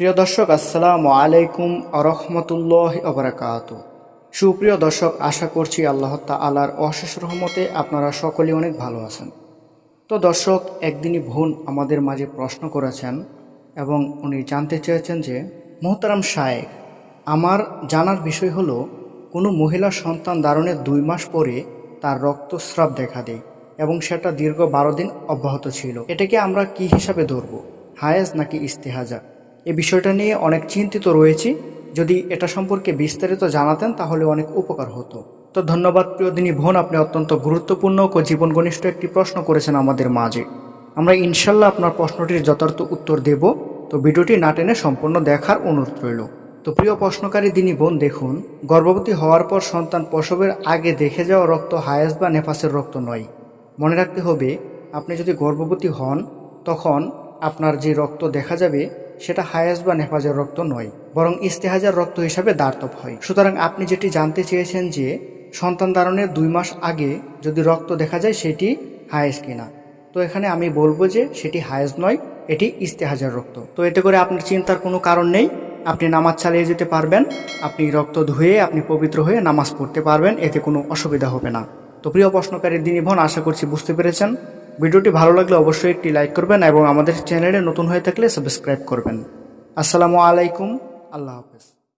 প্রিয় দর্শক, আসসালামু আলাইকুম আরহামতুল্লাহ আবরাকাতু। সুপ্রিয় দর্শক, আশা করছি আল্লাহ তাআলার অশেষ রহমতে আপনারা সকলেই অনেক ভালো আছেন। তো দর্শক, একদিনই বোন আমাদের মাঝে প্রশ্ন করেছেন এবং উনি জানতে চেয়েছেন যে, মোহতারাম শায়েখ, আমার জানার বিষয় হলো, কোনো মহিলা সন্তান ধারণের 2 মাস পরে তার রক্তস্রাব দেখা দেয় এবং সেটা দীর্ঘ 12 দিন অব্যাহত ছিল। এটাকে আমরা কি হিসাবে ধরব, হায়েজ নাকি ইস্তেহাজা? এই বিষয়টা নিয়ে অনেক চিন্তিত রয়েছি। যদি এটা সম্পর্কে বিস্তারিত জানাতেন তাহলে অনেক উপকার হতো। তো ধন্যবাদ প্রিয় দিনী বোন, আপনি অত্যন্ত গুরুত্বপূর্ণ ও জীবন ঘনিষ্ঠ একটি প্রশ্ন করেছেন আমাদের মাঝে। আমরা ইনশাল্লাহ আপনার প্রশ্নটির যথার্থ উত্তর দেব। তো ভিডিওটি না টেনে সম্পূর্ণ দেখার অনুরোধ রইল। তো প্রিয় প্রশ্নকারী দিনী বোন, দেখুন, গর্ভবতী হওয়ার পর সন্তান প্রসবের আগে দেখে যাওয়া রক্ত হায়েজ বা নেফাসের রক্ত নয়। মনে রাখতে হবে, আপনি যদি গর্ভবতী হন তখন আপনার যে রক্ত দেখা যাবে সেটা হায়েজ বা নেফাজের রক্ত নয়, বরং ইস্তেহাজার রক্ত হিসাবে দাঁড়াতব হয়। সুতরাং আপনি যেটি জানতে চেয়েছেন যে সন্তান ধারণের 2 মাস আগে যদি রক্ত দেখা যায় সেটি হায়েজ কিনা, তো এখানে আমি বলবো যে সেটি হায়েজ নয়, এটি ইস্তেহাজার রক্ত। তো এতে করে আপনার চিন্তার কোনো কারণ নেই, আপনি নামাজ চালিয়ে যেতে পারবেন, আপনি রক্ত ধুয়ে আপনি পবিত্র হয়ে নামাজ পড়তে পারবেন, এতে কোনো অসুবিধা হবে না। তো প্রিয় প্রশ্নকারী দিনী বোন, আশা করছি বুঝতে পেরেছেন। ভিডিওটি ভালো লাগলে অবশ্যই একটি লাইক করবেন এবং আমাদের চ্যানেলে নতুন হয়ে থাকলে সাবস্ক্রাইব করবেন। আসসালামু আলাইকুম, আল্লাহ হাফেজ।